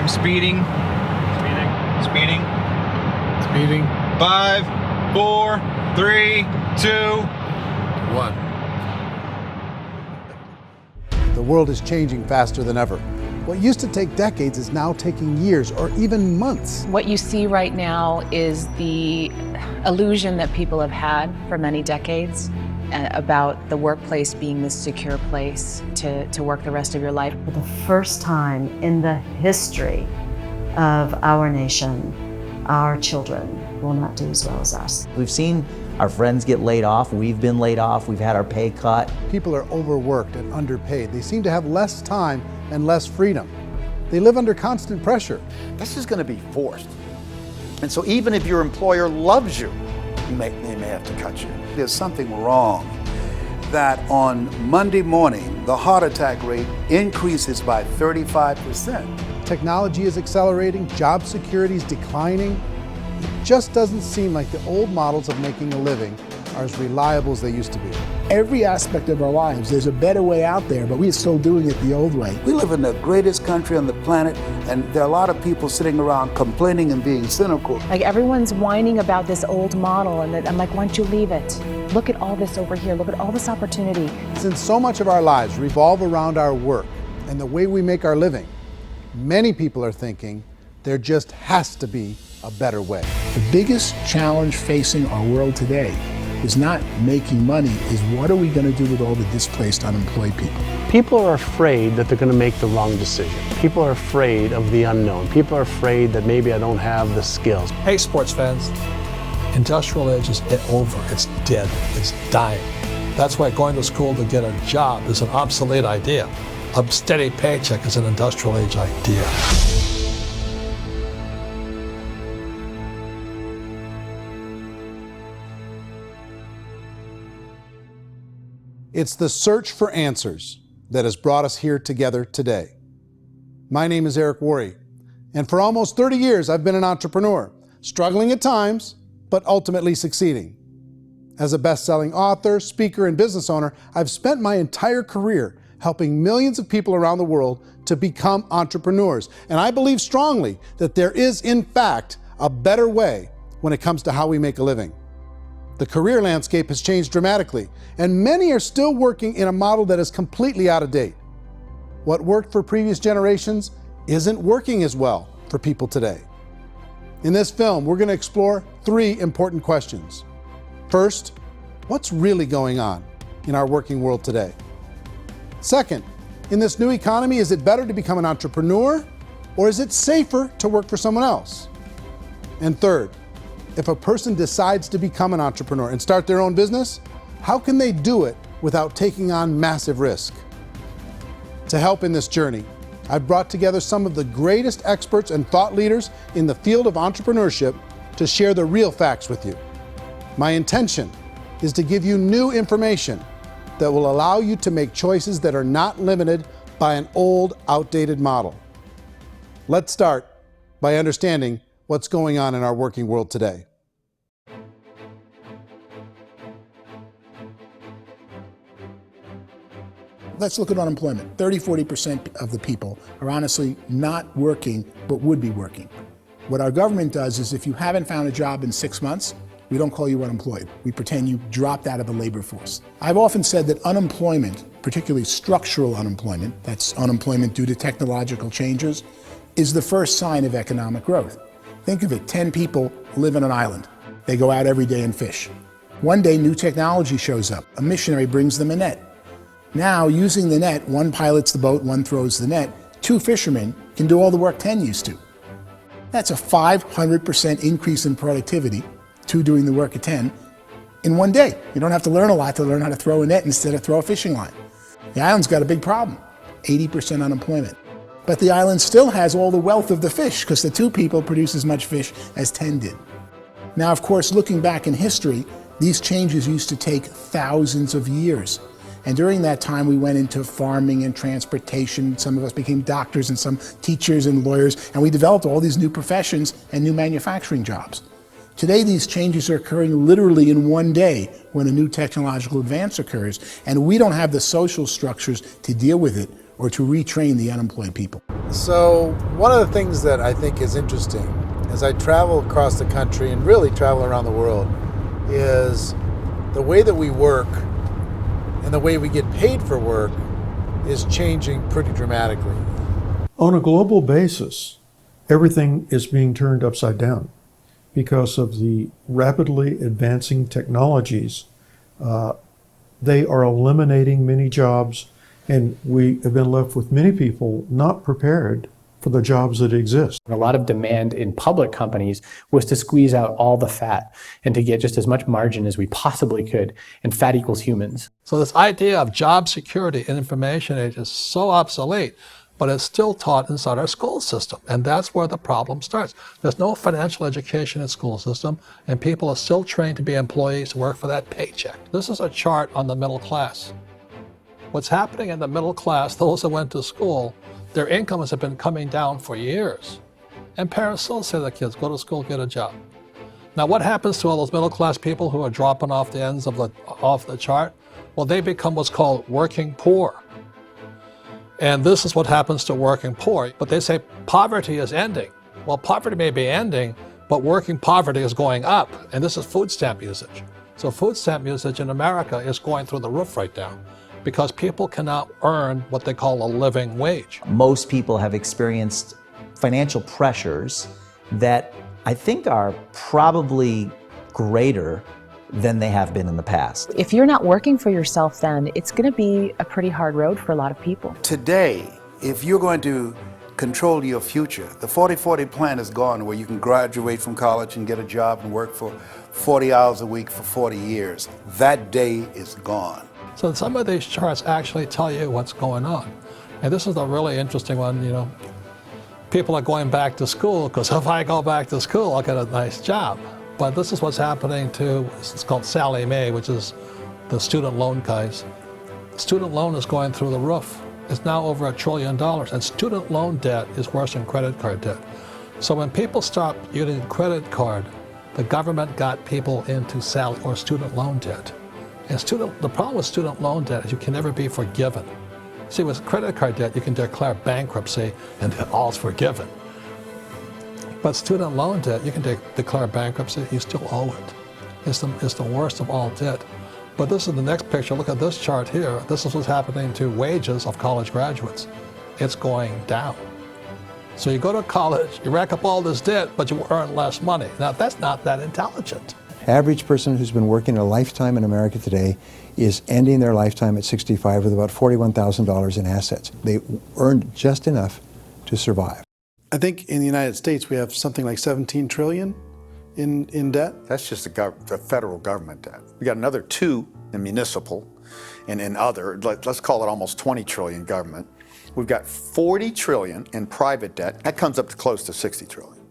I'm speeding. Speeding. Speeding. 5, 4, 3, 2, 1. The world is changing faster than ever. What used to take decades is now taking years or even months. What you see right now is the illusion that people have had for many decades about the workplace being this secure place to work the rest of your life. For the first time in the history of our nation, our children will not do as well as us. We've seen our friends get laid off. We've been laid off. We've had our pay cut. People are overworked and underpaid. They seem to have less time and less freedom. They live under constant pressure. This is going to be forced. And so even if your employer loves you, they may have to cut you. There's something wrong that on Monday morning, the heart attack rate increases by 35%. Technology is accelerating, job security is declining. It just doesn't seem like the old models of making a living are as reliable as they used to be. Every aspect of our lives, there's a better way out there, but we're still doing it the old way. We live in the greatest country on the planet, and there are a lot of people sitting around complaining and being cynical. Like everyone's whining about this old model, and I'm like, why don't you leave it? Look at all this over here. Look at all this opportunity. Since so much of our lives revolve around our work and the way we make our living, many people are thinking there just has to be a better way. The biggest challenge facing our world today is not making money, is what are we going to do with all the displaced, unemployed people? People are afraid that they're going to make the wrong decision. People are afraid of the unknown. People are afraid that maybe I don't have the skills. Hey, sports fans. Industrial age is over. It's dead. It's dying. That's why going to school to get a job is an obsolete idea. A steady paycheck is an industrial age idea. It's the search for answers that has brought us here together today. My name is Eric Worre, and for almost 30 years I've been an entrepreneur, struggling at times, but ultimately succeeding. As a best-selling author, speaker, and business owner, I've spent my entire career helping millions of people around the world to become entrepreneurs. And I believe strongly that there is, in fact, a better way when it comes to how we make a living. The career landscape has changed dramatically, and many are still working in a model that is completely out of date. What worked for previous generations isn't working as well for people today. In this film, we're going to explore 3 important questions. First, what's really going on in our working world today? Second, in this new economy, is it better to become an entrepreneur, or is it safer to work for someone else? And third, if a person decides to become an entrepreneur and start their own business, how can they do it without taking on massive risk? To help in this journey, I've brought together some of the greatest experts and thought leaders in the field of entrepreneurship to share the real facts with you. My intention is to give you new information that will allow you to make choices that are not limited by an old, outdated model. Let's start by understanding what's going on in our working world today. Let's look at unemployment. 30–40% of the people are honestly not working, but would be working. What our government does is if you haven't found a job in 6 months, we don't call you unemployed. We pretend you dropped out of the labor force. I've often said that unemployment, particularly structural unemployment, that's unemployment due to technological changes, is the first sign of economic growth. Think of it, 10 people live on an island. They go out every day and fish. One day, new technology shows up. A missionary brings them a net. Now, using the net, one pilots the boat, one throws the net. 2 fishermen can do all the work 10 used to. That's a 500% increase in productivity, 2 doing the work of 10, in one day. You don't have to learn a lot to learn how to throw a net instead of throw a fishing line. The island's got a big problem, 80% unemployment. But the island still has all the wealth of the fish because the 2 people produce as much fish as 10 did. Now, of course, looking back in history, these changes used to take thousands of years. And during that time, we went into farming and transportation. Some of us became doctors and some teachers and lawyers, and we developed all these new professions and new manufacturing jobs. Today, these changes are occurring literally in one day when a new technological advance occurs, and we don't have the social structures to deal with it or to retrain the unemployed people. So one of the things that I think is interesting as I travel across the country and really travel around the world is the way that we work and the way we get paid for work is changing pretty dramatically. On a global basis, everything is being turned upside down because of the rapidly advancing technologies. They are eliminating many jobs, and we have been left with many people not prepared for the jobs that exist. A lot of demand in public companies was to squeeze out all the fat and to get just as much margin as we possibly could, and fat equals humans. So this idea of job security in information age is so obsolete, but it's still taught inside our school system, and that's where the problem starts. There's no financial education in the school system, and people are still trained to be employees to work for that paycheck. This is a chart on the middle class. What's happening in the middle class, those that went to school, their incomes have been coming down for years. And parents still say to their kids, go to school, get a job. Now what happens to all those middle class people who are dropping off the ends of the chart? Well, they become what's called working poor. And this is what happens to working poor. But they say poverty is ending. Well, poverty may be ending, but working poverty is going up. And this is food stamp usage. So food stamp usage in America is going through the roof right now, because people cannot earn what they call a living wage. Most people have experienced financial pressures that I think are probably greater than they have been in the past. If you're not working for yourself, then it's going to be a pretty hard road for a lot of people. Today, if you're going to control your future, the 40-40 plan is gone, where you can graduate from college and get a job and work for 40 hours a week for 40 years. That day is gone. So some of these charts actually tell you what's going on. And this is a really interesting one, you know. People are going back to school because if I go back to school, I'll get a nice job. But this is what's happening to, it's called Sallie Mae, which is the student loan guys. Student loan is going through the roof. It's now over $1 trillion, and student loan debt is worse than credit card debt. So when people stopped using credit card, the government got people into student loan debt. And the problem with student loan debt is you can never be forgiven. See, with credit card debt, you can declare bankruptcy and all's forgiven. But student loan debt, you can declare bankruptcy, you still owe it. It's the worst of all debt. But this is the next picture. Look at this chart here. This is what's happening to wages of college graduates. It's going down. So you go to college, you rack up all this debt, but you earn less money. Now, that's not that intelligent. Average person who's been working a lifetime in America today is ending their lifetime at 65 with about $41,000 in assets. They earned just enough to survive. I think in the United States we have something like 17 trillion in debt. That's just the federal government debt. We got another 2 in municipal and in other, let's call it almost 20 trillion government. We've got 40 trillion in private debt. That comes up to close to 60 trillion.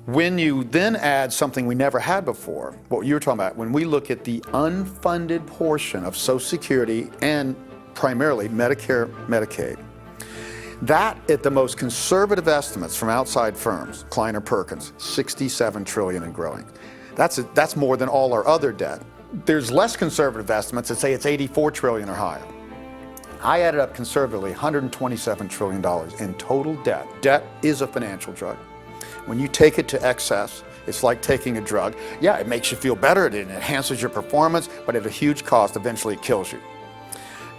When you then add something we never had before, what you were talking about, when we look at the unfunded portion of Social Security and primarily Medicare, Medicaid, that at the most conservative estimates from outside firms, Kleiner Perkins, 67 trillion and growing. That's more than all our other debt. There's less conservative estimates that say it's 84 trillion or higher. I added up conservatively $127 trillion in total debt. Debt is a financial drug. When you take it to excess, it's like taking a drug. Yeah, it makes you feel better, it enhances your performance, but at a huge cost, eventually it kills you.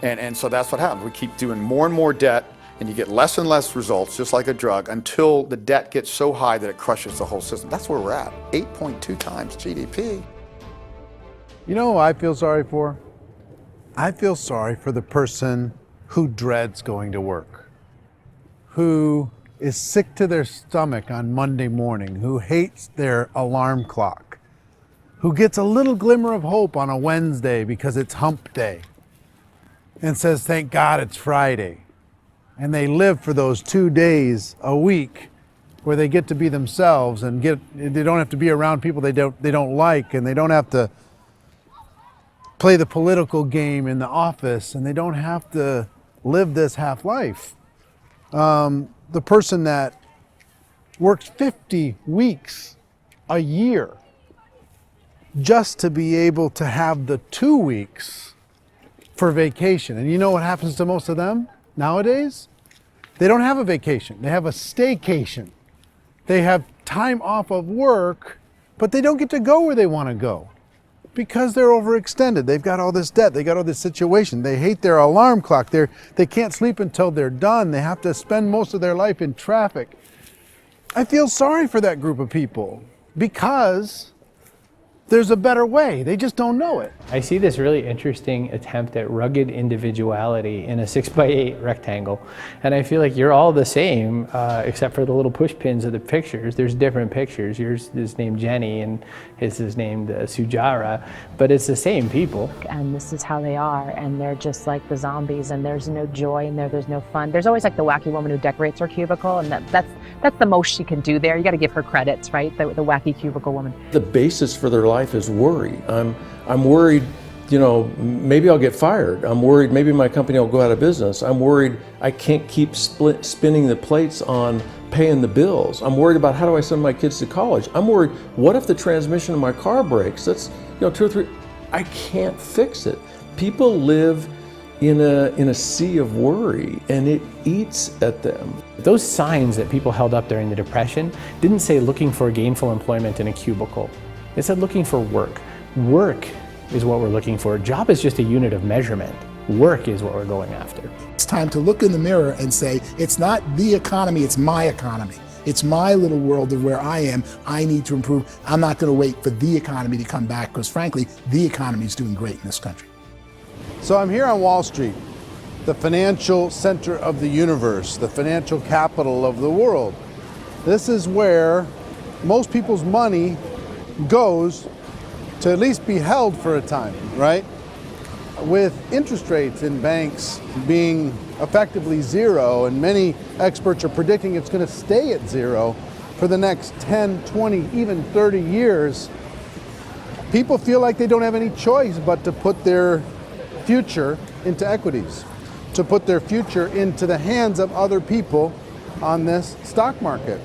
And so that's what happens. We keep doing more and more debt, and you get less and less results, just like a drug, until the debt gets so high that it crushes the whole system. That's where we're at, 8.2 times GDP. You know who I feel sorry for? I feel sorry for the person who dreads going to work, who is sick to their stomach on Monday morning, who hates their alarm clock, who gets a little glimmer of hope on a Wednesday because it's hump day and says, thank God it's Friday. And they live for those 2 days a week where they get to be themselves and they don't have to be around people they don't like, and they don't have to play the political game in the office, and they don't have to live this half life. The person that works 50 weeks a year just to be able to have the 2 weeks for vacation. And you know what happens to most of them nowadays? They don't have a vacation. They have a staycation. They have time off of work, but they don't get to go where they want to go because they're overextended. They've got all this debt. They got all this situation. They hate their alarm clock. They can't sleep until they're done. They have to spend most of their life in traffic. I feel sorry for that group of people because there's a better way. They just don't know it. I see this really interesting attempt at rugged individuality in a 6x8 rectangle. And I feel like you're all the same, except for the little push pins of the pictures. There's different pictures. Yours is named Jenny and his is named Sujara, but it's the same people. And this is how they are, and they're just like the zombies, and there's no joy in there, there's no fun. There's always like the wacky woman who decorates her cubicle, and that's the most she can do there. You got to give her credits, right? The wacky cubicle woman. The basis for their life is worry. I'm worried, you know, maybe I'll get fired. I'm worried maybe my company will go out of business. I'm worried I can't keep spinning the plates on paying the bills. I'm worried about how do I send my kids to college. I'm worried, what if the transmission of my car breaks? That's, you know, 2 or 3, I can't fix it. People live in a sea of worry, and it eats at them. Those signs that people held up during the Depression didn't say looking for gainful employment in a cubicle. It said looking for work. Work is what we're looking for. Job is just a unit of measurement. Work is what we're going after. It's time to look in the mirror and say, it's not the economy, it's my economy. It's my little world of where I am. I need to improve. I'm not going to wait for the economy to come back because frankly, the economy is doing great in this country. So I'm here on Wall Street, the financial center of the universe, the financial capital of the world. This is where most people's money goes to at least be held for a time, right? With interest rates in banks being effectively zero, and many experts are predicting it's going to stay at zero for the next 10, 20, even 30 years, people feel like they don't have any choice but to put their future into equities, to put their future into the hands of other people on this stock market,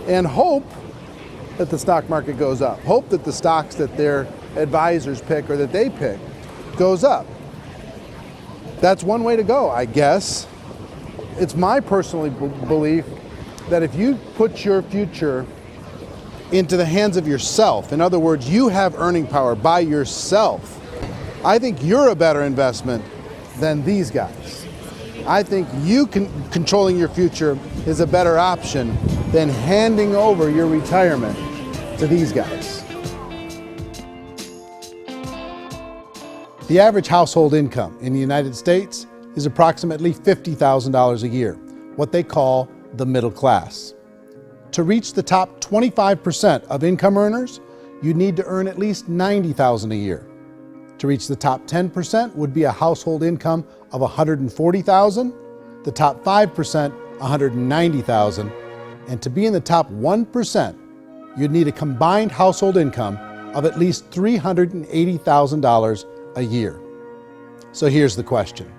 and hope that the stock market goes up, hope that the stocks that their advisors pick or that they pick goes up. That's one way to go, I guess. It's my personal belief that if you put your future into the hands of yourself, in other words, you have earning power by yourself, I think you're a better investment than these guys. I think you controlling your future is a better option than handing over your retirement to these guys. The average household income in the United States is approximately $50,000 a year, what they call the middle class. To reach the top 25% of income earners, you need to earn at least $90,000 a year. To reach the top 10% would be a household income of $140,000, the top 5%, $190,000, and to be in the top 1%, you'd need a combined household income of at least $380,000 a year. So here's the question.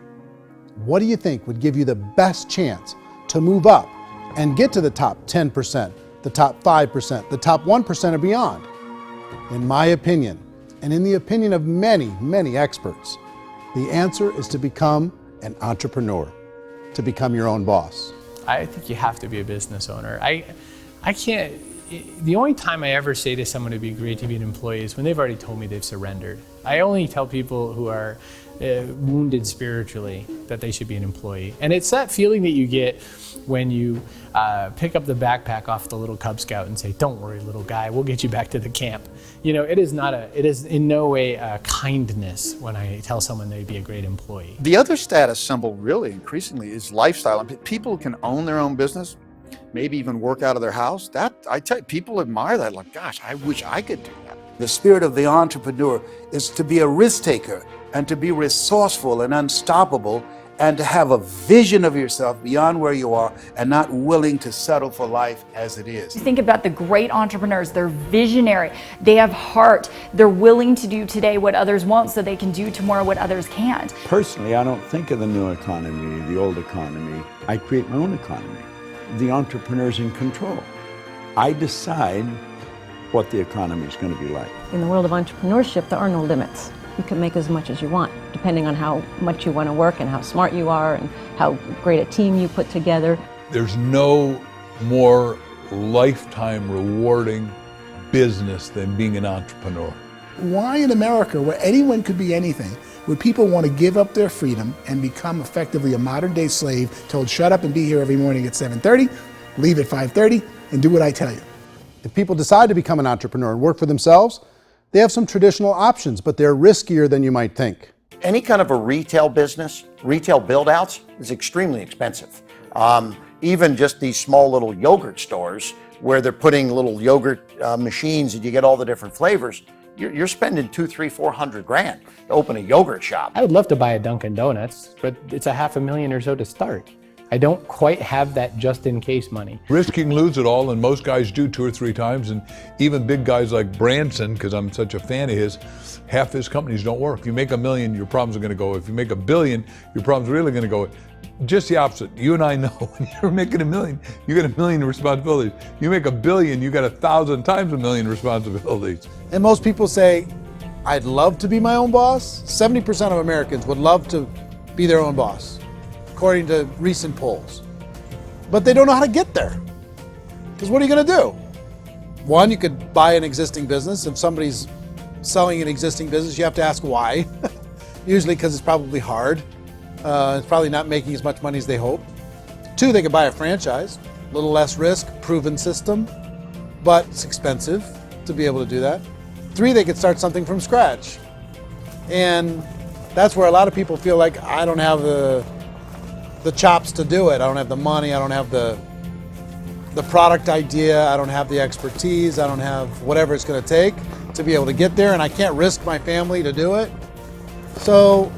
What do you think would give you the best chance to move up and get to the top 10%, the top 5%, the top 1% or beyond? In my opinion, and in the opinion of many, many experts, the answer is to become an entrepreneur, to become your own boss. I think you have to be a business owner. I can't, the only time I ever say to someone it'd be great to be an employee is when they've already told me they've surrendered. I only tell people who are wounded spiritually that they should be an employee. And it's that feeling that you get when you pick up the backpack off the little Cub Scout and say, "Don't worry, little guy, we'll get you back to the camp." You know, it is in no way a kindness when I tell someone they'd be a great employee. The other status symbol really increasingly is lifestyle. And people can own their own business, maybe even work out of their house. That, I tell you, people admire that. Like, gosh, I wish I could do that. The spirit of the entrepreneur is to be a risk taker and to be resourceful and unstoppable and to have a vision of yourself beyond where you are and not willing to settle for life as it is. Think about the great entrepreneurs. They're visionary. They have heart. They're willing to do today what others won't so they can do tomorrow what others can't. Personally, I don't think of the new economy, the old economy. I create my own economy. The entrepreneur's in control. I decide what the economy is going to be like. In the world of entrepreneurship, there are no limits. you can make as much as you want, depending on how much you want to work and how smart you are and how great a team you put together. There's no more lifetime rewarding business than being an entrepreneur. Why in America, where anyone could be anything, would people want to give up their freedom and become effectively a modern-day slave, told shut up and be here every morning at 7:30, leave at 5:30, and do what I tell you? If people decide to become an entrepreneur and work for themselves, they have some traditional options, but they're riskier than you might think. Any kind of a retail business, retail build-outs, is extremely expensive. Even just these small little yogurt stores where they're putting little yogurt machines and you get all the different flavors, you're spending $200,000, $300,000, $400,000 to open a yogurt shop. I would love to buy a Dunkin' Donuts, but it's $500,000 or so to start. I don't quite have that just in case money. Risk you can lose it all, and most guys do 2 or 3 times, and even big guys like Branson, because I'm such a fan of his, half his companies don't work. If you make $1 million, your problems are going to go. If you make $1 billion, your problems are really going to go. Just the opposite. You and I know when you're making $1 million, you got $1 million responsibilities. You make $1 billion, you got 1,000 times $1 million responsibilities. And most people say, I'd love to be my own boss. 70% of Americans would love to be their own boss, according to recent polls. But they don't know how to get there. Because what are you going to do? One, you could buy an existing business. If somebody's selling an existing business, you have to ask why. Usually because it's probably hard. It's probably not making as much money as they hope. 2, they could buy a franchise. A little less risk, proven system, but it's expensive to be able to do that. 3, they could start something from scratch. And that's where a lot of people feel like, I don't have the chops to do it. I don't have the money. I don't have the product idea. I don't have the expertise. I don't have whatever it's going to take to be able to get there, and I can't risk my family to do it. So,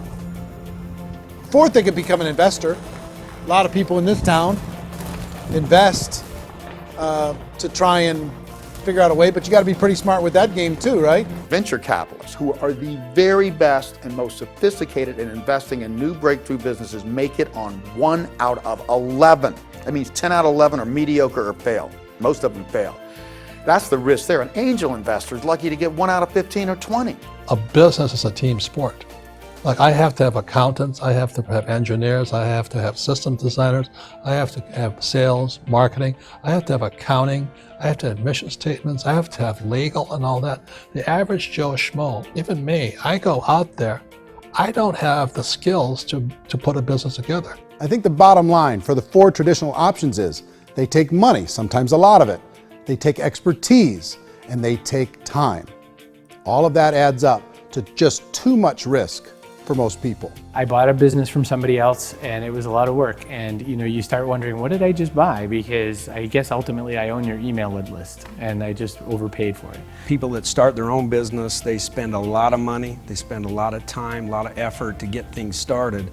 4th, they could become an investor. A lot of people in this town invest to try and figure out a way, but you got to be pretty smart with that game too, right? Venture capitalists, who are the very best and most sophisticated in investing in new breakthrough businesses, make it on 1 out of 11. That means 10 out of 11 are mediocre or fail. Most of them fail. That's the risk there. An angel investor is lucky to get 1 out of 15 or 20. A business is a team sport. Like, I have to have accountants, I have to have engineers, I have to have system designers, I have to have sales, marketing, I have to have accounting, I have to have mission statements, I have to have legal and all that. The average Joe Schmo, even me, I go out there, I don't have the skills to put a business together. I think the bottom line for the 4 traditional options is they take money, sometimes a lot of it. They take expertise, and they take time. All of that adds up to just too much risk for most people. I bought a business from somebody else and it was a lot of work. And you start wondering, what did I just buy? Because I guess ultimately I own your email list and I just overpaid for it. People that start their own business, they spend a lot of money, they spend a lot of time, a lot of effort to get things started.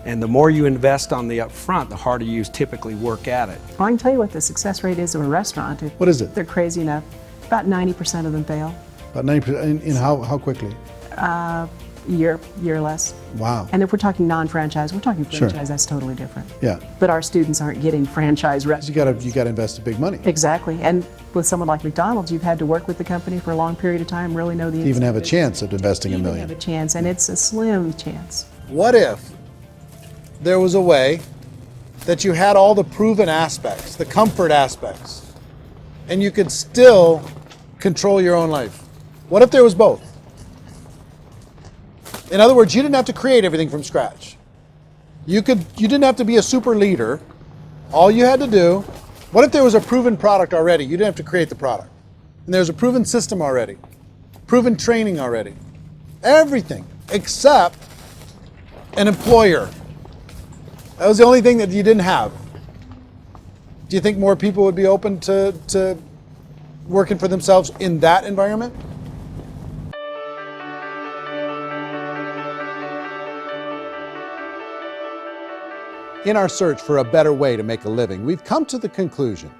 And the more you invest on the upfront, the harder you typically work at it. Well, I can tell you what the success rate is of a restaurant. What is it? They're crazy enough. About 90% of them fail. About 90%, in how quickly? Year or less. Wow. And if we're talking non-franchise, we're talking franchise, Sure. That's totally different. Yeah. But our students aren't getting franchise restaurants. You got to invest big money. Exactly. And with someone like McDonald's, you've had to work with the company for a long period of time, really know the To even have a business. chance of investing $1 million. Have a chance, and it's a slim chance. What if there was a way that you had all the proven aspects, the comfort aspects, and you could still control your own life? What if there was both? In other words, you didn't have to create everything from scratch. You didn't have to be a super leader. All you had to do, what if there was a proven product already? You didn't have to create the product. And there's a proven system already, proven training already. Everything except an employer. That was the only thing that you didn't have. Do you think more people would be open to working for themselves in that environment? In our search for a better way to make a living, we've come to the conclusion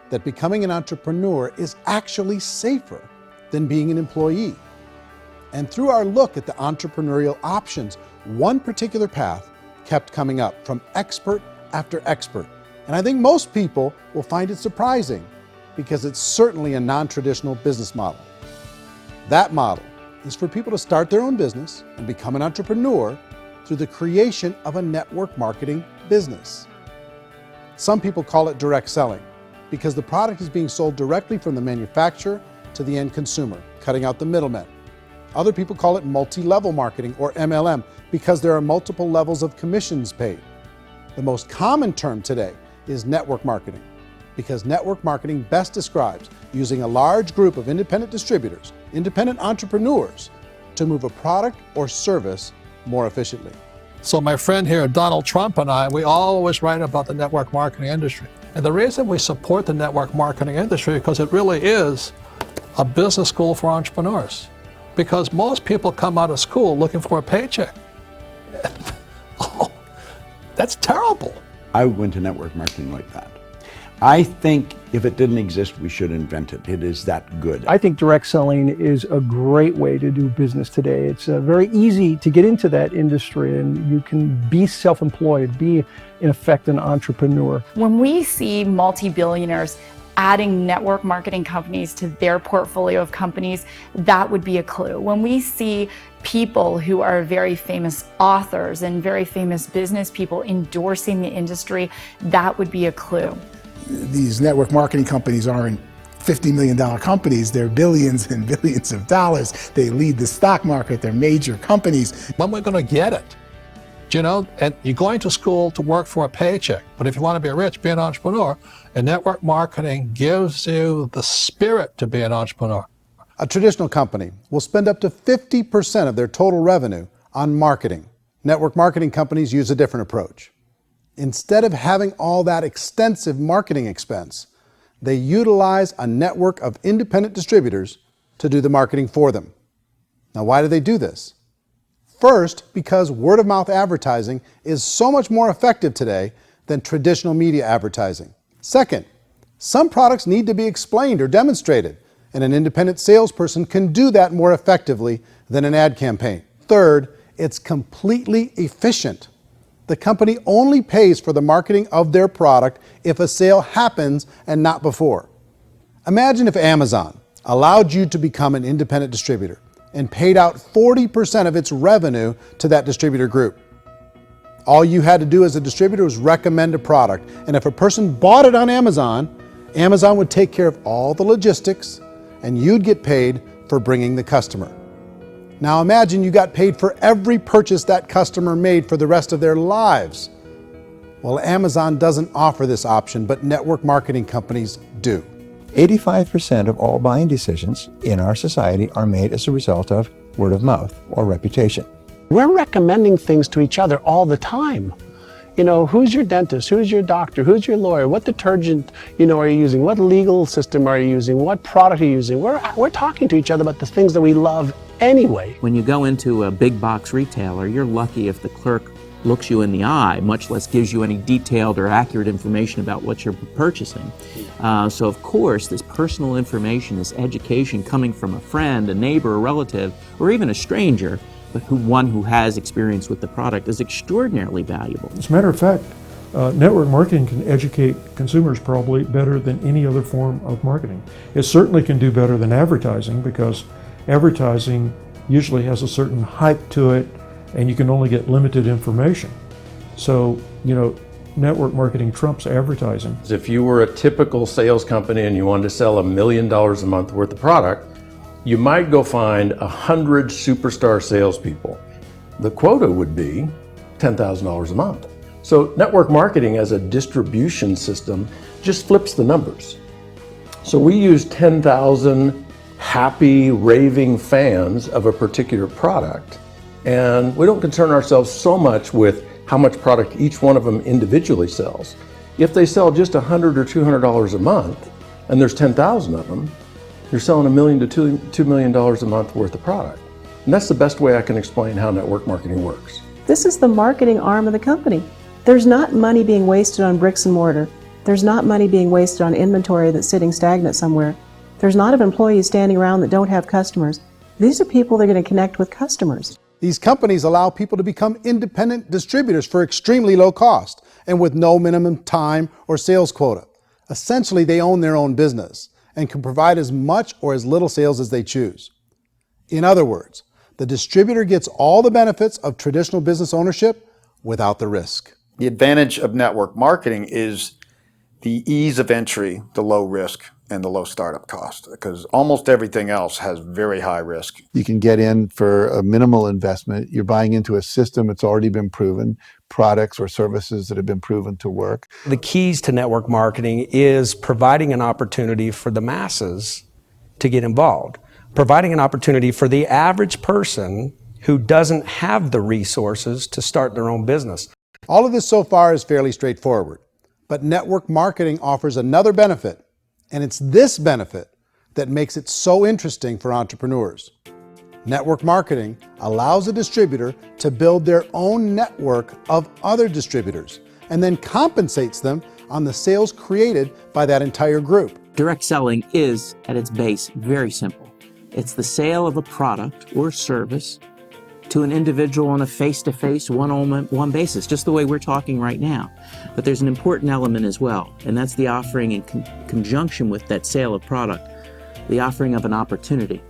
that becoming an entrepreneur is actually safer than being an employee. And through our look at the entrepreneurial options, one particular path kept coming up from expert after expert. And I think most people will find it surprising because it's certainly a non-traditional business model. That model is for people to start their own business and become an entrepreneur through the creation of a network marketing business. Some people call it direct selling because the product is being sold directly from the manufacturer to the end consumer, cutting out the middlemen. Other people call it multi-level marketing, or MLM, because there are multiple levels of commissions paid. The most common term today is network marketing, because network marketing best describes using a large group of independent distributors, independent entrepreneurs, to move a product or service more efficiently. So my friend here, Donald Trump, and I, we always write about the network marketing industry. And the reason we support the network marketing industry is because it really is a business school for entrepreneurs. Because most people come out of school looking for a paycheck. Oh, that's terrible. I went to network marketing like that. I think if it didn't exist, we should invent it. It is that good. I think direct selling is a great way to do business today. It's very easy to get into that industry, and you can be self-employed, be in effect an entrepreneur. When we see multi-billionaires adding network marketing companies to their portfolio of companies, that would be a clue. When we see people who are very famous authors and very famous business people endorsing the industry, that would be a clue. These network marketing companies aren't $50 million companies, they're billions and billions of dollars. They lead the stock market, they're major companies. When we're going to get it? You know, and you're going to school to work for a paycheck, but if you want to be rich, be an entrepreneur, and network marketing gives you the spirit to be an entrepreneur. A traditional company will spend up to 50% of their total revenue on marketing. Network marketing companies use a different approach. Instead of having all that extensive marketing expense, they utilize a network of independent distributors to do the marketing for them. Now, why do they do this? First, because word-of-mouth advertising is so much more effective today than traditional media advertising. Second, some products need to be explained or demonstrated, and an independent salesperson can do that more effectively than an ad campaign. Third, it's completely efficient. The company only pays for the marketing of their product if a sale happens and not before. Imagine if Amazon allowed you to become an independent distributor and paid out 40% of its revenue to that distributor group. All you had to do as a distributor was recommend a product, and if a person bought it on Amazon, Amazon would take care of all the logistics, and you'd get paid for bringing the customer. Now imagine you got paid for every purchase that customer made for the rest of their lives. Well, Amazon doesn't offer this option, but network marketing companies do. 85% of all buying decisions in our society are made as a result of word of mouth or reputation. We're recommending things to each other all the time. You know, who's your dentist? Who's your doctor? Who's your lawyer? What detergent, are you using? What legal system are you using? What product are you using? We're talking to each other about the things that we love anyway. When you go into a big box retailer, you're lucky if the clerk looks you in the eye, much less gives you any detailed or accurate information about what you're purchasing. So of course, this personal information, this education coming from a friend, a neighbor, a relative, or even a stranger, but one who has experience with the product is extraordinarily valuable. As a matter of fact, network marketing can educate consumers probably better than any other form of marketing. It certainly can do better than advertising, because advertising usually has a certain hype to it, and you can only get limited information. So, network marketing trumps advertising. If you were a typical sales company and you wanted to sell $1 million a month worth of product, you might go find 100 superstar salespeople. The quota would be $10,000 a month. So network marketing as a distribution system just flips the numbers. So we use 10,000 happy, raving fans of a particular product, and we don't concern ourselves so much with how much product each one of them individually sells. If they sell just $100 or $200 a month, and there's 10,000 of them, you're selling $1 million to $2 million a month worth of product. And that's the best way I can explain how network marketing works. This is the marketing arm of the company. There's not money being wasted on bricks and mortar. There's not money being wasted on inventory that's sitting stagnant somewhere. There's not of employees standing around that don't have customers. These are people that are going to connect with customers. These companies allow people to become independent distributors for extremely low cost and with no minimum time or sales quota. Essentially, they own their own business and can provide as much or as little sales as they choose. In other words, the distributor gets all the benefits of traditional business ownership without the risk. The advantage of network marketing is the ease of entry, the low risk, and the low startup cost, because almost everything else has very high risk. You can get in for a minimal investment. You're buying into a system that's already been proven, products or services that have been proven to work. The keys to network marketing is providing an opportunity for the masses to get involved, providing an opportunity for the average person who doesn't have the resources to start their own business. All of this so far is fairly straightforward, but network marketing offers another benefit, and it's this benefit that makes it so interesting for entrepreneurs. Network marketing allows a distributor to build their own network of other distributors and then compensates them on the sales created by that entire group. Direct selling is, at its base, very simple. It's the sale of a product or service to an individual on a face-to-face, one-on-one basis, just the way we're talking right now. But there's an important element as well, and that's the offering in conjunction with that sale of product, the offering of an opportunity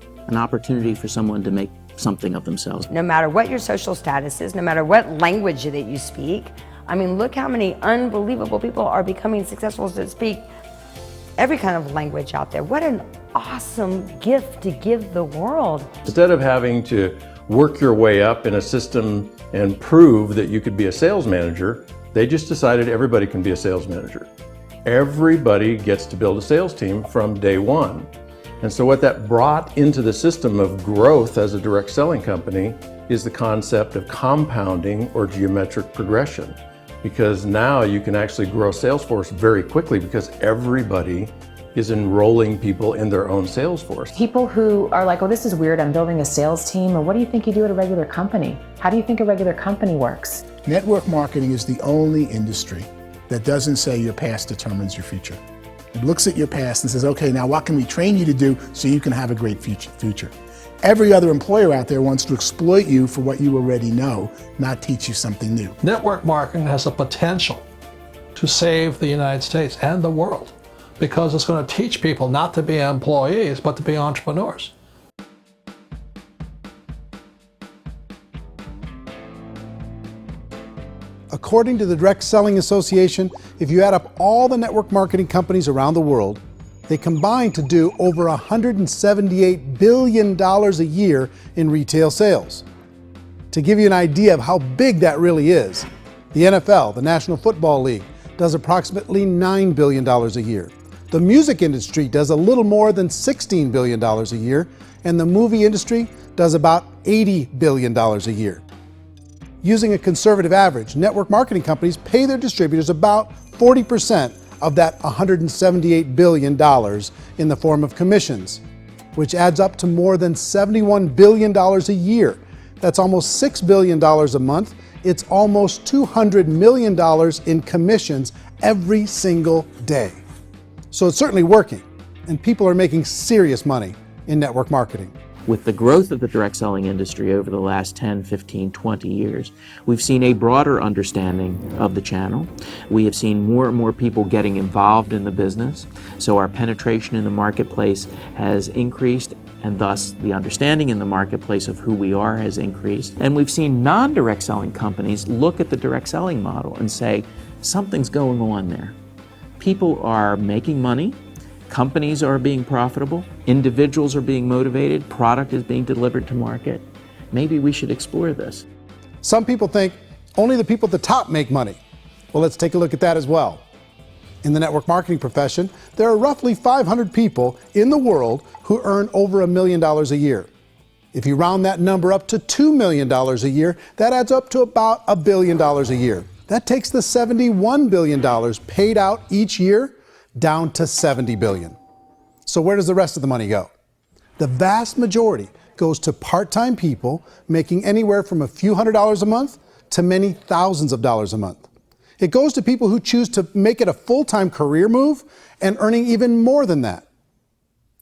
for someone to make something of themselves. No matter what your social status is, no matter what language that you speak, I mean, look how many unbelievable people are becoming successful that speak every kind of language out there. What an awesome gift to give the world. Instead of having to work your way up in a system and prove that you could be a sales manager, they just decided everybody can be a sales manager. Everybody gets to build a sales team from day one. And so what that brought into the system of growth as a direct selling company is the concept of compounding or geometric progression. Because now you can actually grow sales force very quickly because everybody is enrolling people in their own sales force. People who are like, oh, this is weird, I'm building a sales team, or what do you think you do at a regular company? How do you think a regular company works? Network marketing is the only industry that doesn't say your past determines your future. It looks at your past and says, okay, now what can we train you to do so you can have a great future? Every other employer out there wants to exploit you for what you already know, not teach you something new. Network marketing has the potential to save the United States and the world because it's going to teach people not to be employees, but to be entrepreneurs. According to the Direct Selling Association, if you add up all the network marketing companies around the world, they combine to do over $178 billion a year in retail sales. To give you an idea of how big that really is, the NFL, the National Football League, does approximately $9 billion a year. The music industry does a little more than $16 billion a year, and the movie industry does about $80 billion a year. Using a conservative average, network marketing companies pay their distributors about 40% of that $178 billion in the form of commissions, which adds up to more than $71 billion a year. That's almost $6 billion a month. It's almost $200 million in commissions every single day. So it's certainly working, and people are making serious money in network marketing. With the growth of the direct selling industry over the last 10, 15, 20 years, we've seen a broader understanding of the channel. We have seen more and more people getting involved in the business, so our penetration in the marketplace has increased, and thus the understanding in the marketplace of who we are has increased. And we've seen non-direct selling companies look at the direct selling model and say, something's going on there. People are making money. Companies are being profitable, individuals are being motivated, product is being delivered to market. Maybe we should explore this. Some people think only the people at the top make money. Well, let's take a look at that as well. In the network marketing profession, there are roughly 500 people in the world who earn over $1 million a year. If you round that number up to $2 million a year, that adds up to about $1 billion a year. That takes the $71 billion paid out each year down to $70 billion. So where does the rest of the money go? The vast majority goes to part-time people making anywhere from a few $100s a month to many thousands of dollars a month. It goes to people who choose to make it a full-time career move and earning even more than that.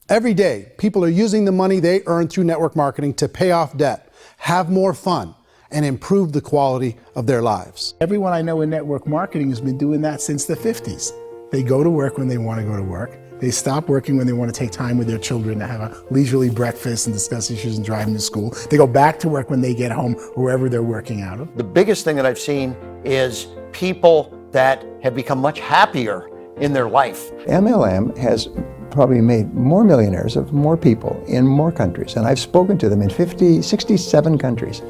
Every day, people are using the money they earn through network marketing to pay off debt, have more fun, and improve the quality of their lives. Everyone I know in network marketing has been doing that since the 50s. They go to work when they want to go to work. They stop working when they want to take time with their children to have a leisurely breakfast and discuss issues and driving to school. They go back to work when they get home, wherever they're working out of. The biggest thing that I've seen is people that have become much happier in their life. MLM has probably made more millionaires of more people in more countries, and I've spoken to them in 67 countries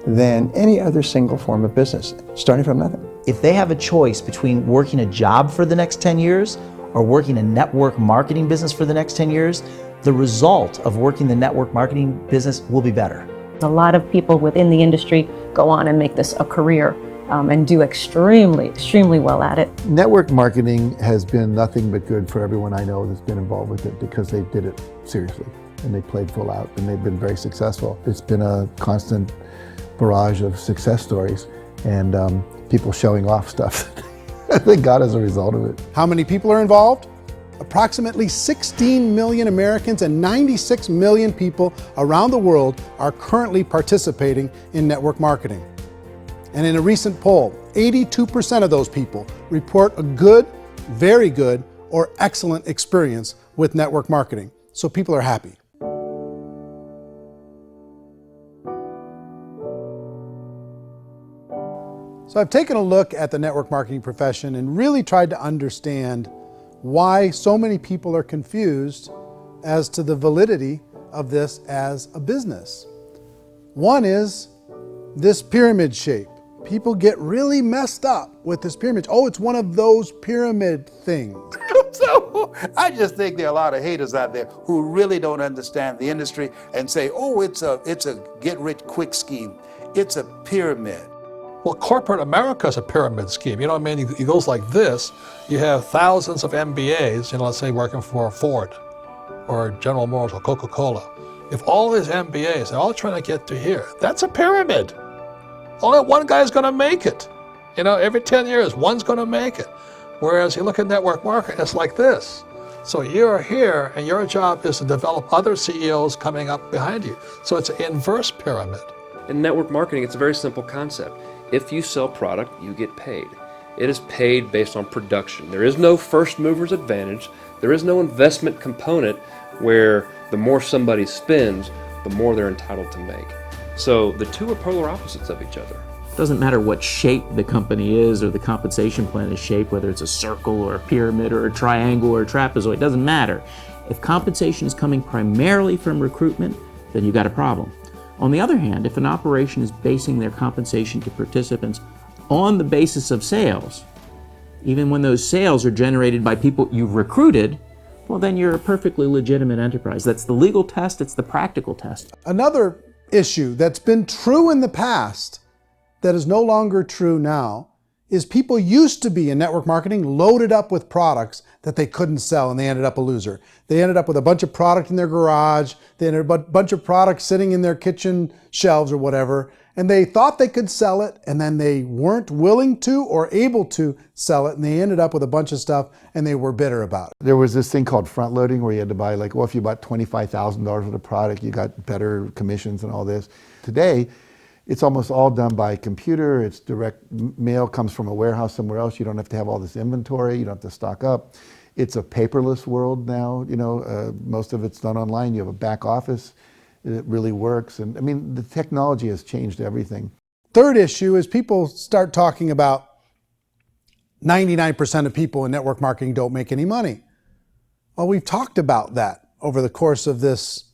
than any other single form of business, starting from nothing. If they have a choice between working a job for the next 10 years or working a network marketing business for the next 10 years, the result of working the network marketing business will be better. A lot of people within the industry go on and make this a career and do extremely well at it. Network marketing has been nothing but good for everyone I know that's been involved with it because they did it seriously and they played full out and they've been very successful. It's been a constant barrage of success stories and people showing off stuff that they got as a result of it. How many people are involved? Approximately 16 million Americans and 96 million people around the world are currently participating in network marketing. And in a recent poll, 82% of those people report a good, very good, or excellent experience with network marketing. So people are happy. So I've taken a look at the network marketing profession and really tried to understand why so many people are confused as to the validity of this as a business. One is this pyramid shape. People get really messed up with this pyramid. Oh, it's one of those pyramid things. So I just think there are a lot of haters out there who really don't understand the industry and say, oh, it's a get-rich-quick scheme. It's a pyramid. Well, corporate America is a pyramid scheme. You know what I mean? It goes like this. You have thousands of MBAs, let's say working for Ford or General Motors or Coca-Cola. If all these MBAs are all trying to get to here, that's a pyramid. Only one guy's going to make it. Every 10 years, one's going to make it. Whereas you look at network marketing, it's like this. So you're here, and your job is to develop other CEOs coming up behind you. So it's an inverse pyramid. In network marketing, it's a very simple concept. If you sell product, you get paid. It is paid based on production. There is no first mover's advantage. There is no investment component where the more somebody spends, the more they're entitled to make. So the two are polar opposites of each other. Doesn't matter what shape the company is or the compensation plan is shaped, whether it's a circle or a pyramid or a triangle or a trapezoid, it doesn't matter. If compensation is coming primarily from recruitment, then you've got a problem. On the other hand, if an operation is basing their compensation to participants on the basis of sales, even when those sales are generated by people you've recruited, well, then you're a perfectly legitimate enterprise. That's the legal test, it's the practical test. Another issue that's been true in the past that is no longer true now is people used to be in network marketing loaded up with products that they couldn't sell and they ended up a loser. They ended up with a bunch of product in their garage, they ended up with a bunch of products sitting in their kitchen shelves or whatever, and they thought they could sell it and then they weren't willing to or able to sell it and they ended up with a bunch of stuff and they were bitter about it. There was this thing called front loading where you had to buy if you bought $25,000 worth of product, you got better commissions and all this. Today, it's almost all done by computer. It's direct mail, comes from a warehouse somewhere else. You don't have to have all this inventory. You don't have to stock up. It's a paperless world now. Most of it's done online. You have a back office. It really works. And I mean, the technology has changed everything. Third issue is people start talking about 99% of people in network marketing don't make any money. Well, we've talked about that over the course of this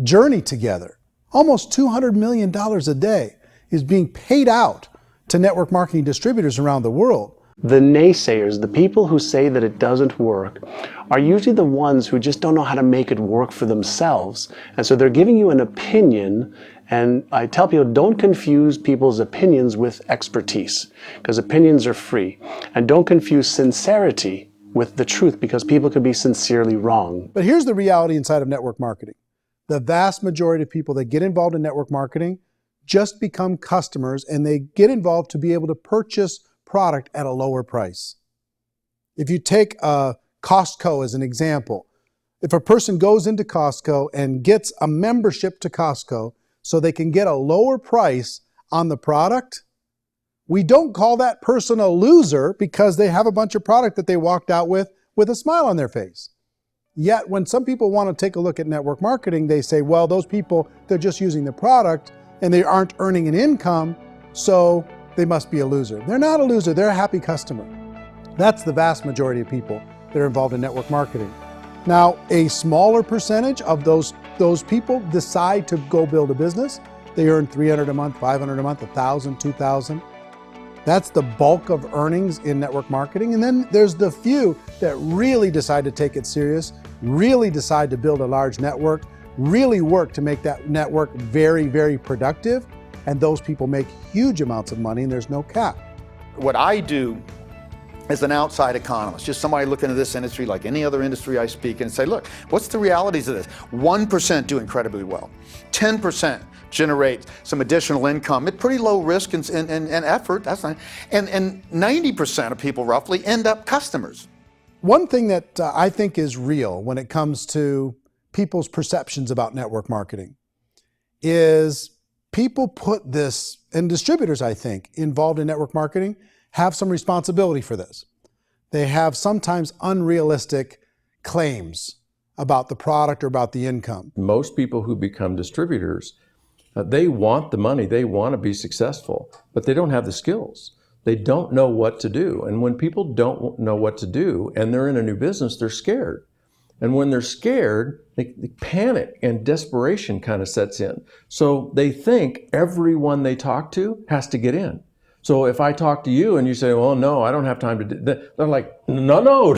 journey together. Almost $200 million a day is being paid out to network marketing distributors around the world. The naysayers, the people who say that it doesn't work, are usually the ones who just don't know how to make it work for themselves. And so they're giving you an opinion, and I tell people, don't confuse people's opinions with expertise, because opinions are free. And don't confuse sincerity with the truth, because people could be sincerely wrong. But here's the reality inside of network marketing. The vast majority of people that get involved in network marketing just become customers, and they get involved to be able to purchase product at a lower price. If you take Costco as an example, if a person goes into Costco and gets a membership to Costco so they can get a lower price on the product, we don't call that person a loser because they have a bunch of product that they walked out with with a smile on their face. Yet when some people want to take a look at network marketing, they say, well, those people, they're just using the product and they aren't earning an income, so they must be a loser. They're not a loser, they're a happy customer. That's the vast majority of people that are involved in network marketing. Now, a smaller percentage of those people decide to go build a business. They earn $300 a month, $500 a month, $1,000, $2,000. That's the bulk of earnings in network marketing. And then there's the few that really decide to take it serious, really decide to build a large network, really work to make that network very, very productive. And those people make huge amounts of money and there's no cap. What I do as an outside economist, just somebody looking at this industry like any other industry I speak in and say, look, what's the realities of this? 1% do incredibly well. 10% generate some additional income at pretty low risk and effort. That's not, and 90% of people roughly end up customers. One thing that I think is real when it comes to people's perceptions about network marketing is people put this, and distributors, I think, involved in network marketing have some responsibility for this. They have sometimes unrealistic claims about the product or about the income. Most people who become distributors, they want the money, they want to be successful, but they don't have the skills. They don't know what to do. And when people don't know what to do and they're in a new business, they're scared. And when they're scared, they panic and desperation kind of sets in. So they think everyone they talk to has to get in. So if I talk to you and you say, well, no, I don't have time to do that, they're like, no,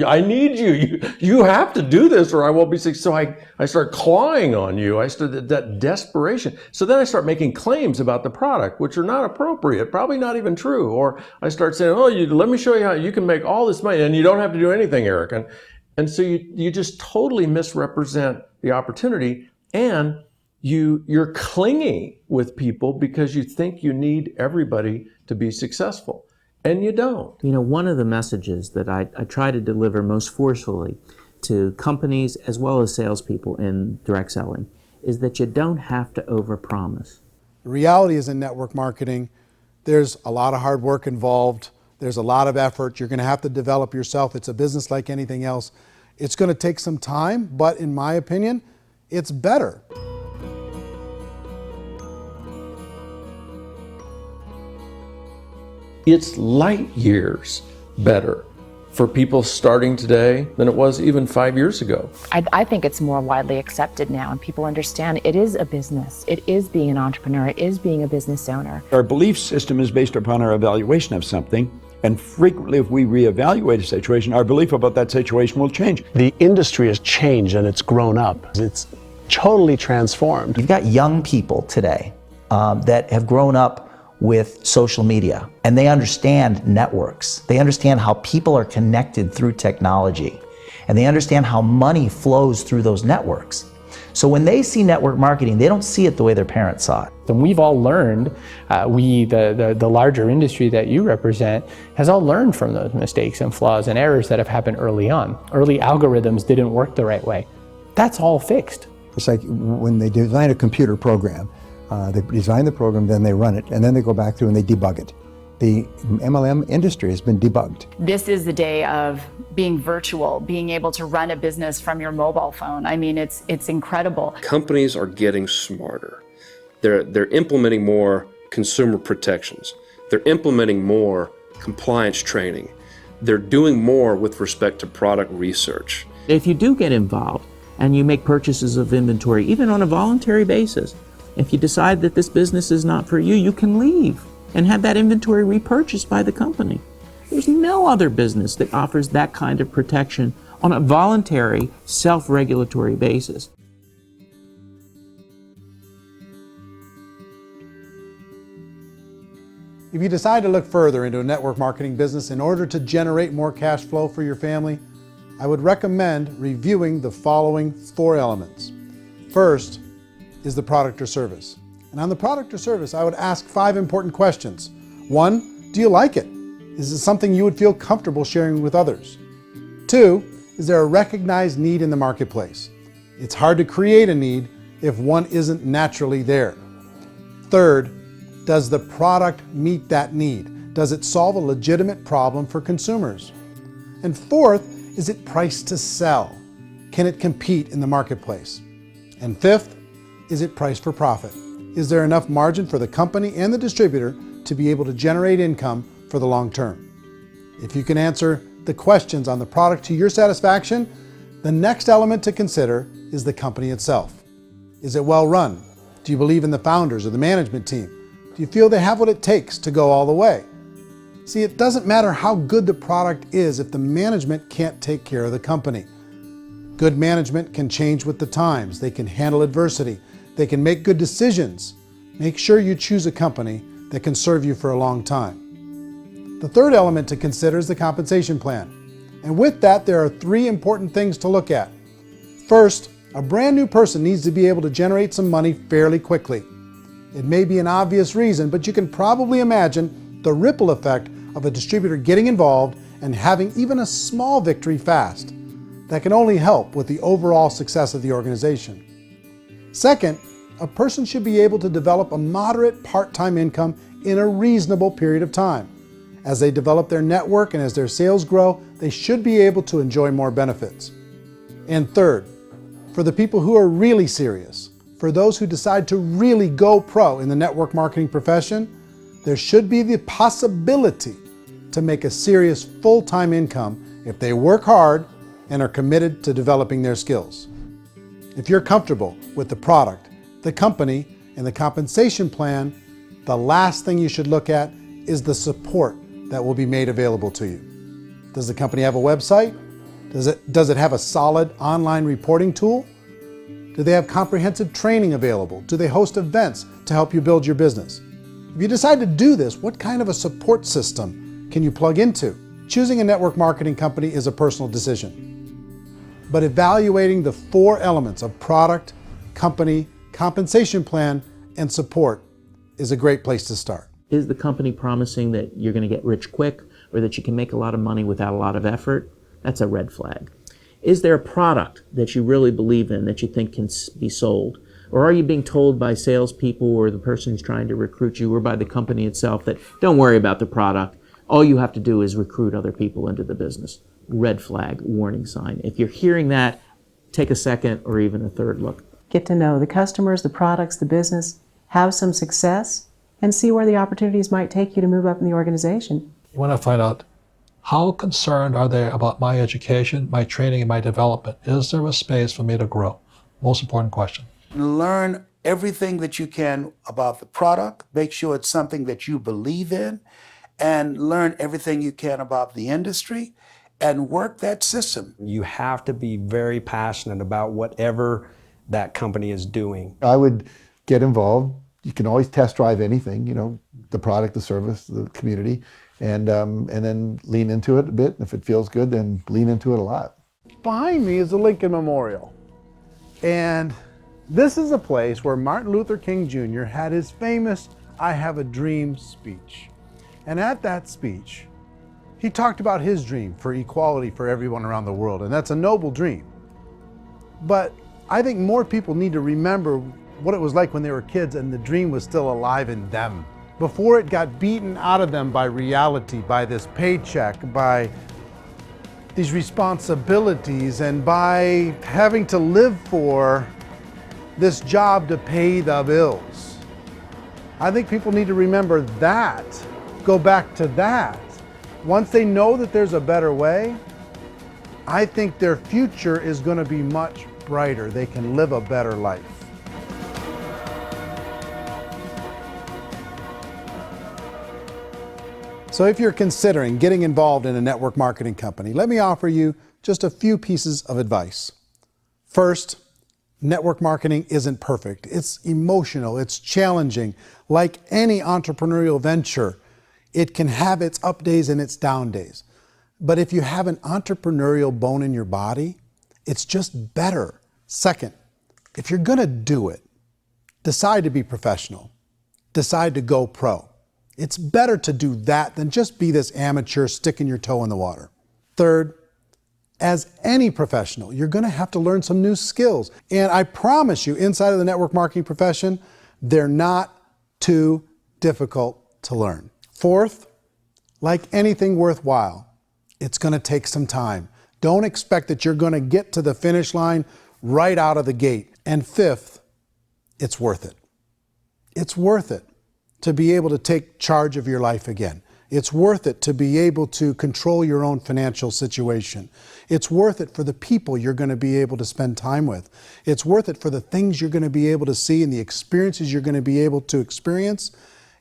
I need you. You have to do this or I won't be successful. So I start clawing on you. I start that desperation. So then I start making claims about the product, which are not appropriate, probably not even true. Or I start saying, oh, let me show you how you can make all this money and you don't have to do anything, Eric. And so you just totally misrepresent the opportunity, and you're clingy with people because you think you need everybody to be successful, and you don't. You know, one of the messages that I try to deliver most forcefully to companies as well as salespeople in direct selling is that you don't have to overpromise. The reality is in network marketing, there's a lot of hard work involved. There's a lot of effort. You're going to have to develop yourself. It's a business like anything else. It's going to take some time, but in my opinion, it's better. It's light years better for people starting today than it was even 5 years ago. I think it's more widely accepted now, and people understand it is a business. It is being an entrepreneur. It is being a business owner. Our belief system is based upon our evaluation of something, and frequently if we reevaluate a situation, our belief about that situation will change. The industry has changed and it's grown up. It's totally transformed. You've got young people today that have grown up with social media, and they understand networks. They understand how people are connected through technology, and they understand how money flows through those networks. So when they see network marketing, they don't see it the way their parents saw it. And we've all learned, the larger industry that you represent, has all learned from those mistakes and flaws and errors that have happened early on. Early algorithms didn't work the right way. That's all fixed. It's like when they design a computer program, they design the program, then they run it, and then they go back through and they debug it. The MLM industry has been debugged. This is the day of being virtual, being able to run a business from your mobile phone. I mean, it's incredible. Companies are getting smarter. They're implementing more consumer protections. They're implementing more compliance training. They're doing more with respect to product research. If you do get involved and you make purchases of inventory, even on a voluntary basis, if you decide that this business is not for you, you can leave and have that inventory repurchased by the company. There's no other business that offers that kind of protection on a voluntary, self-regulatory basis. If you decide to look further into a network marketing business in order to generate more cash flow for your family, I would recommend reviewing the following 4 elements. First is the product or service. And on the product or service, I would ask 5 important questions. 1, do you like it? Is it something you would feel comfortable sharing with others? 2, is there a recognized need in the marketplace? It's hard to create a need if one isn't naturally there. 3rd, does the product meet that need? Does it solve a legitimate problem for consumers? And 4th, Is it priced to sell? Can it compete in the marketplace? And fifth, is it priced for profit? Is there enough margin for the company and the distributor to be able to generate income for the long term? If you can answer the questions on the product to your satisfaction, the next element to consider is the company itself. Is it well run? Do you believe in the founders or the management team? Do you feel they have what it takes to go all the way? See, it doesn't matter how good the product is if the management can't take care of the company. Good management can change with the times. They can handle adversity. They can make good decisions. Make sure you choose a company that can serve you for a long time. The third element to consider is the compensation plan. And with that, there are 3 important things to look at. First, a brand new person needs to be able to generate some money fairly quickly. It may be an obvious reason, but you can probably imagine the ripple effect of a distributor getting involved and having even a small victory fast. That can only help with the overall success of the organization. Second, a person should be able to develop a moderate part-time income in a reasonable period of time. As they develop their network and as their sales grow, they should be able to enjoy more benefits. And third, for the people who are really serious, for those who decide to really go pro in the network marketing profession, there should be the possibility to make a serious full-time income if they work hard and are committed to developing their skills. If you're comfortable with the product, the company, and the compensation plan, the last thing you should look at is the support that will be made available to you. Does the company have a website? Does it have a solid online reporting tool? Do they have comprehensive training available? Do they host events to help you build your business? If you decide to do this, what kind of a support system can you plug into? Choosing a network marketing company is a personal decision. But evaluating the 4 elements of product, company, compensation plan, and support is a great place to start. Is the company promising that you're going to get rich quick or that you can make a lot of money without a lot of effort? That's a red flag. Is there a product that you really believe in that you think can be sold? Or are you being told by salespeople or the person who's trying to recruit you or by the company itself that don't worry about the product, all you have to do is recruit other people into the business? Red flag, warning sign. If you're hearing that, take a second or even a third look. Get to know the customers, the products, the business, have some success, and see where the opportunities might take you to move up in the organization. You want to find out, how concerned are they about my education, my training, and my development? Is there a space for me to grow? Most important question. Learn everything that you can about the product. Make sure it's something that you believe in, and learn everything you can about the industry and work that system. You have to be very passionate about whatever that company is doing. I would get involved. You can always test drive anything, you know, the product, the service, the community, and then lean into it a bit. If it feels good, then lean into it a lot. Behind me is the Lincoln Memorial. And this is a place where Martin Luther King Jr. had his famous "I Have a Dream" speech. And at that speech, he talked about his dream for equality for everyone around the world, and that's a noble dream. But I think more people need to remember what it was like when they were kids and the dream was still alive in them, before it got beaten out of them by reality, by this paycheck, by these responsibilities, and by having to live for this job to pay the bills. I think people need to remember that, go back to that. Once they know that there's a better way, I think their future is going to be much brighter. They can live a better life. So if you're considering getting involved in a network marketing company, let me offer you just a few pieces of advice. First, network marketing isn't perfect. It's emotional, it's challenging. Like any entrepreneurial venture, it can have its up days and its down days. But if you have an entrepreneurial bone in your body, it's just better. Second, if you're gonna do it, decide to be professional. Decide to go pro. It's better to do that than just be this amateur sticking your toe in the water. Third, as any professional, you're gonna have to learn some new skills. And I promise you, inside of the network marketing profession, they're not too difficult to learn. Fourth, like anything worthwhile, it's gonna take some time. Don't expect that you're going to get to the finish line right out of the gate. And fifth, it's worth it. It's worth it to be able to take charge of your life again. It's worth it to be able to control your own financial situation. It's worth it for the people you're going to be able to spend time with. It's worth it for the things you're going to be able to see and the experiences you're going to be able to experience.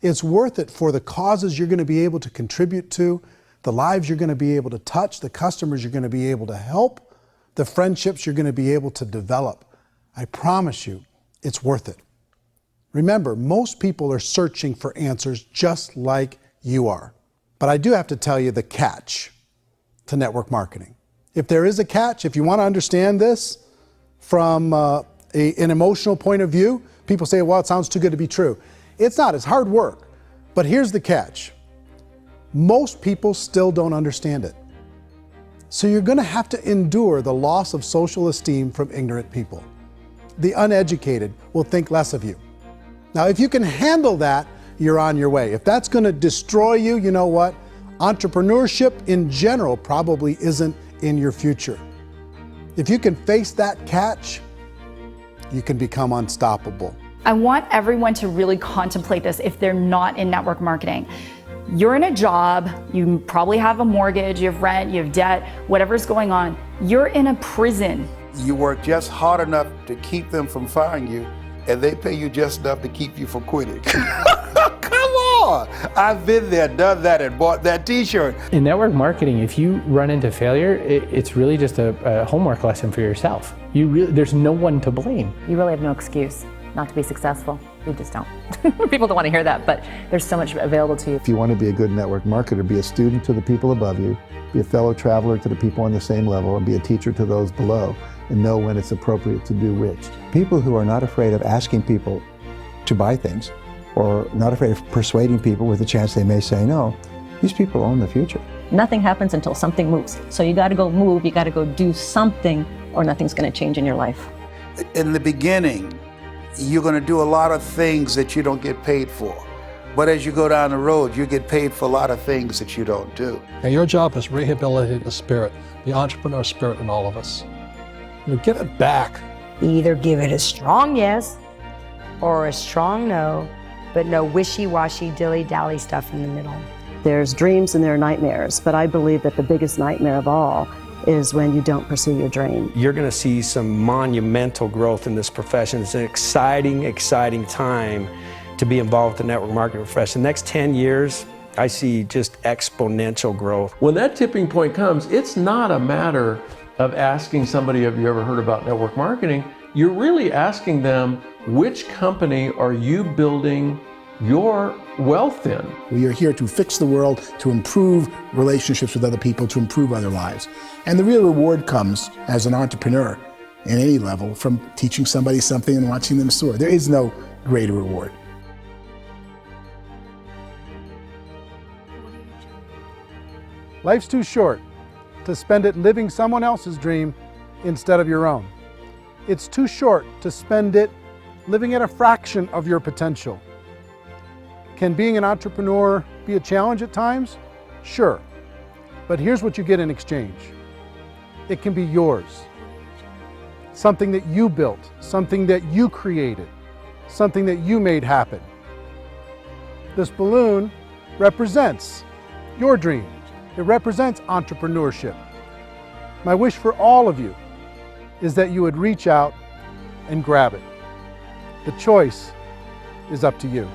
It's worth it for the causes you're going to be able to contribute to, the lives you're going to be able to touch, the customers you're going to be able to help, the friendships you're going to be able to develop. I promise you, it's worth it. Remember, most people are searching for answers just like you are. But I do have to tell you the catch to network marketing. If there is a catch, if you want to understand this from an emotional point of view, people say, well, it sounds too good to be true. It's not, it's hard work. But here's the catch. Most people still don't understand it. So you're going to have to endure the loss of social esteem from ignorant people. The uneducated will think less of you. Now, if you can handle that, you're on your way. If that's going to destroy you, you know what? Entrepreneurship in general probably isn't in your future. If you can face that catch, you can become unstoppable. I want everyone to really contemplate this if they're not in network marketing. You're in a job, you probably have a mortgage, you have rent, you have debt, whatever's going on. You're in a prison. You work just hard enough to keep them from firing you, and they pay you just enough to keep you from quitting. Come on! I've been there, done that, and bought that t-shirt. In network marketing, if you run into failure, it's really just a homework lesson for yourself. There's no one to blame. You really have no excuse not to be successful. You just don't. People don't want to hear that, but there's so much available to you. If you want to be a good network marketer, be a student to the people above you, be a fellow traveler to the people on the same level, and be a teacher to those below, and know when it's appropriate to do which. People who are not afraid of asking people to buy things, or not afraid of persuading people with a chance they may say no, these people own the future. Nothing happens until something moves. So you got to go move, you got to go do something, or nothing's going to change in your life. In the beginning, you're going to do a lot of things that you don't get paid for. But as you go down the road, you get paid for a lot of things that you don't do. And your job is rehabilitate the spirit, the entrepreneur spirit in all of us. Get it back. Either give it a strong yes or a strong no, but no wishy-washy, dilly-dally stuff in the middle. There's dreams and there are nightmares, but I believe that the biggest nightmare of all is when you don't pursue your dream. You're going to see some monumental growth in this profession. It's an exciting, exciting time to be involved with the network marketing profession. The next 10 years, I see just exponential growth. When that tipping point comes, it's not a matter of asking somebody, have you ever heard about network marketing? You're really asking them, which company are you building your wealth in? We are here to fix the world, to improve relationships with other people, to improve other lives. And the real reward comes as an entrepreneur at any level from teaching somebody something and watching them soar. There is no greater reward. Life's too short to spend it living someone else's dream instead of your own. It's too short to spend it living at a fraction of your potential. Can being an entrepreneur be a challenge at times? Sure. But here's what you get in exchange. It can be yours. Something that you built, something that you created, something that you made happen. This balloon represents your dream. It represents entrepreneurship. My wish for all of you is that you would reach out and grab it. The choice is up to you.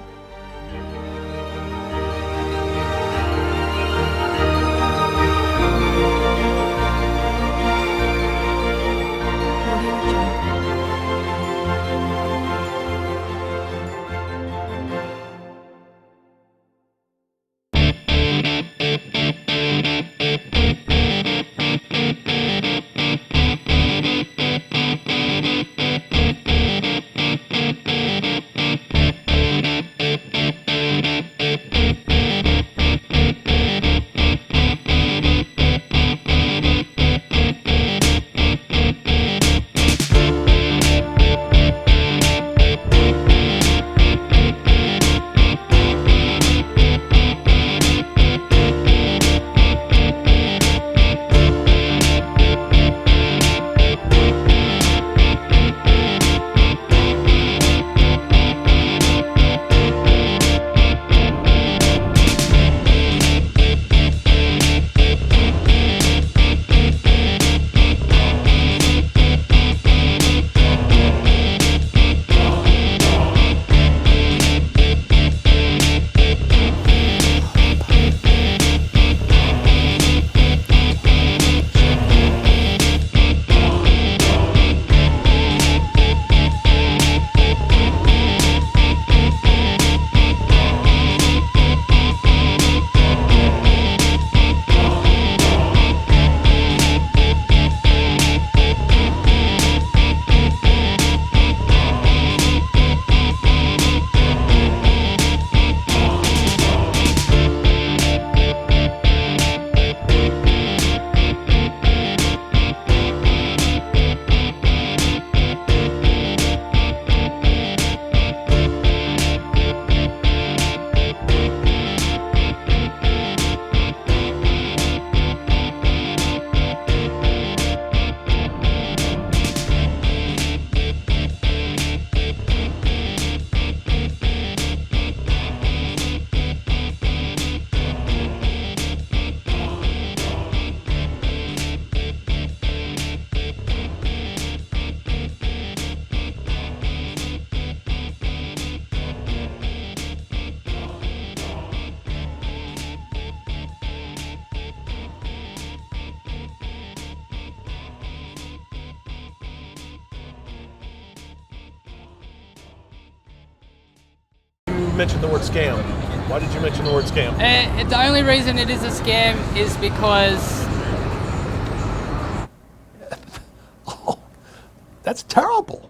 mention the word scam? Why did you mention the word scam? The only reason it is a scam is because... That's terrible.